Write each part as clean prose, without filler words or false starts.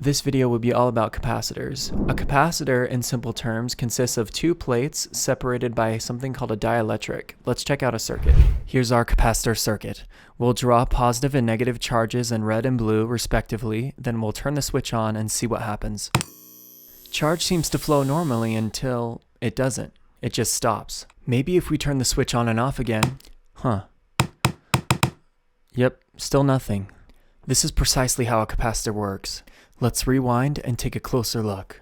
This video will be all about capacitors. A capacitor, in simple terms, consists of two plates separated by something called a dielectric. Let's check out a circuit. Here's our capacitor circuit. We'll draw positive and negative charges in red and blue, respectively, then we'll turn the switch on and see what happens. Charge seems to flow normally until it doesn't. It just stops. Maybe if we turn the switch on and off again, Yep, still nothing. This is precisely how a capacitor works. Let's rewind and take a closer look.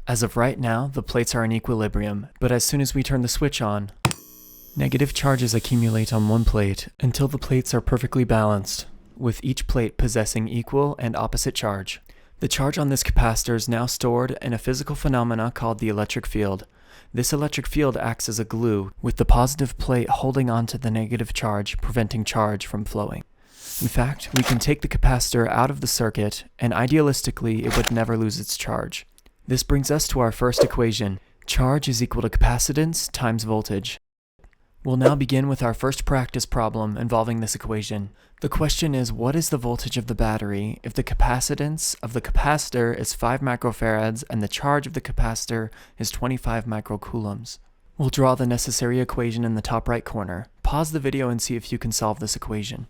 As of right now, the plates are in equilibrium, but as soon as we turn the switch on, negative charges accumulate on one plate until the plates are perfectly balanced, with each plate possessing equal and opposite charge. The charge on this capacitor is now stored in a physical phenomena called the electric field. This electric field acts as a glue, with the positive plate holding onto the negative charge, preventing charge from flowing. In fact, we can take the capacitor out of the circuit, and idealistically, it would never lose its charge. This brings us to our first equation. Charge is equal to capacitance times voltage. We'll now begin with our first practice problem involving this equation. The question is, what is the voltage of the battery if the capacitance of the capacitor is 5 microfarads and the charge of the capacitor is 25 microcoulombs? We'll draw the necessary equation in the top right corner. Pause the video and see if you can solve this equation.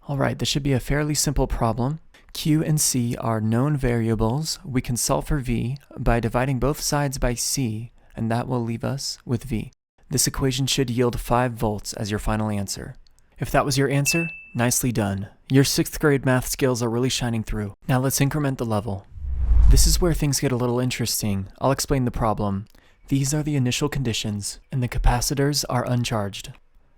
Alright, this should be a fairly simple problem. Q and C are known variables. We can solve for V by dividing both sides by C, and that will leave us with V. This equation should yield 5 volts as your final answer. If that was your answer, nicely done. Your 6th grade math skills are really shining through. Now let's increment the level. This is where things get a little interesting. I'll explain the problem. These are the initial conditions, and the capacitors are uncharged.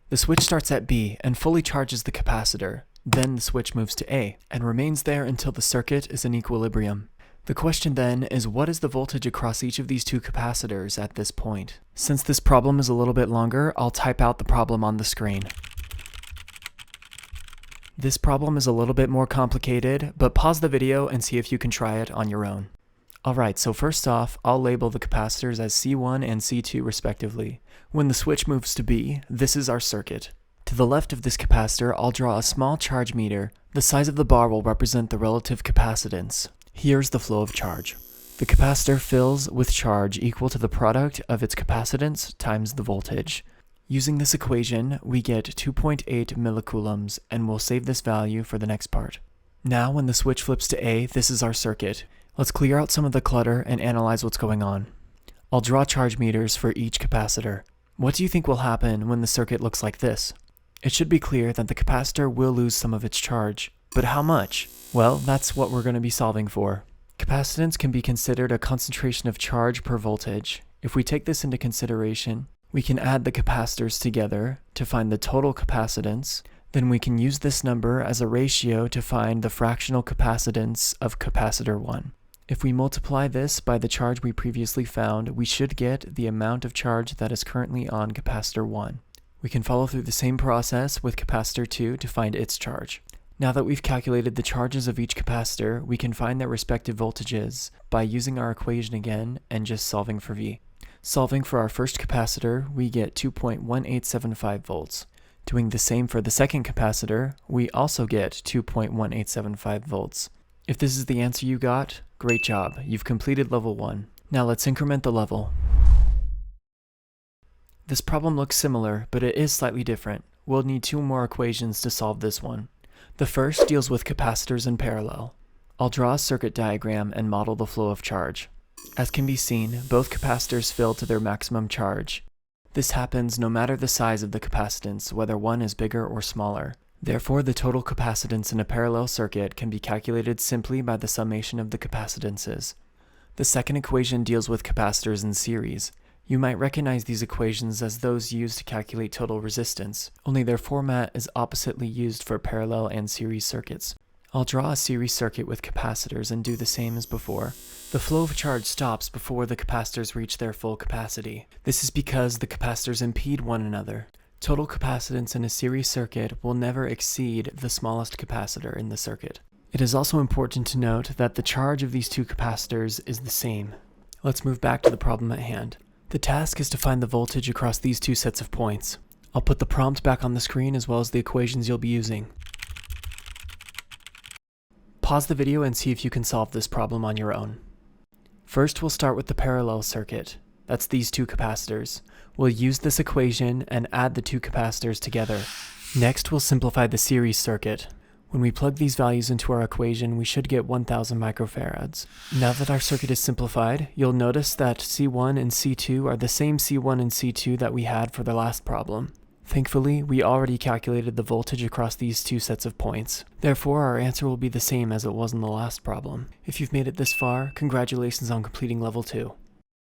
The switch starts at B and fully charges the capacitor. Then the switch moves to A and remains there until the circuit is in equilibrium. The question then is, what is the voltage across each of these two capacitors at this point? Since this problem is a little bit longer, I'll type out the problem on the screen. This problem is a little bit more complicated, but pause the video and see if you can try it on your own. Alright, so first off, I'll label the capacitors as C1 and C2 respectively. When the switch moves to B, this is our circuit. To the left of this capacitor, I'll draw a small charge meter. The size of the bar will represent the relative capacitance. Here's the flow of charge. The capacitor fills with charge equal to the product of its capacitance times the voltage. Using this equation, we get 2.8 millicoulombs, and we'll save this value for the next part. Now when the switch flips to A, this is our circuit. Let's clear out some of the clutter and analyze what's going on. I'll draw charge meters for each capacitor. What do you think will happen when the circuit looks like this? It should be clear that the capacitor will lose some of its charge. But how much? Well, that's what we're going to be solving for. Capacitance can be considered a concentration of charge per voltage. If we take this into consideration, we can add the capacitors together to find the total capacitance. Then we can use this number as a ratio to find the fractional capacitance of capacitor 1. If we multiply this by the charge we previously found, we should get the amount of charge that is currently on capacitor 1. We can follow through the same process with capacitor 2 to find its charge. Now that we've calculated the charges of each capacitor, we can find their respective voltages by using our equation again and just solving for V. Solving for our first capacitor, we get 2.1875 volts. Doing the same for the second capacitor, we also get 2.1875 volts. If this is the answer you got, great job, you've completed level 1. Now let's increment the level. This problem looks similar, but it is slightly different. We'll need 2 more equations to solve this one. The first deals with capacitors in parallel. I'll draw a circuit diagram and model the flow of charge. As can be seen, both capacitors fill to their maximum charge. This happens no matter the size of the capacitance, whether one is bigger or smaller. Therefore, the total capacitance in a parallel circuit can be calculated simply by the summation of the capacitances. The second equation deals with capacitors in series. You might recognize these equations as those used to calculate total resistance, only their format is oppositely used for parallel and series circuits. I'll draw a series circuit with capacitors and do the same as before. The flow of charge stops before the capacitors reach their full capacity. This is because the capacitors impede one another. Total capacitance in a series circuit will never exceed the smallest capacitor in the circuit. It is also important to note that the charge of these two capacitors is the same. Let's move back to the problem at hand. The task is to find the voltage across these two sets of points. I'll put the prompt back on the screen as well as the equations you'll be using. Pause the video and see if you can solve this problem on your own. First, we'll start with the parallel circuit. That's these two capacitors. We'll use this equation and add the two capacitors together. Next, we'll simplify the series circuit. When we plug these values into our equation, we should get 1000 microfarads. Now that our circuit is simplified, you'll notice that C1 and C2 are the same C1 and C2 that we had for the last problem. Thankfully, we already calculated the voltage across these two sets of points. Therefore, our answer will be the same as it was in the last problem. If you've made it this far, congratulations on completing level 2.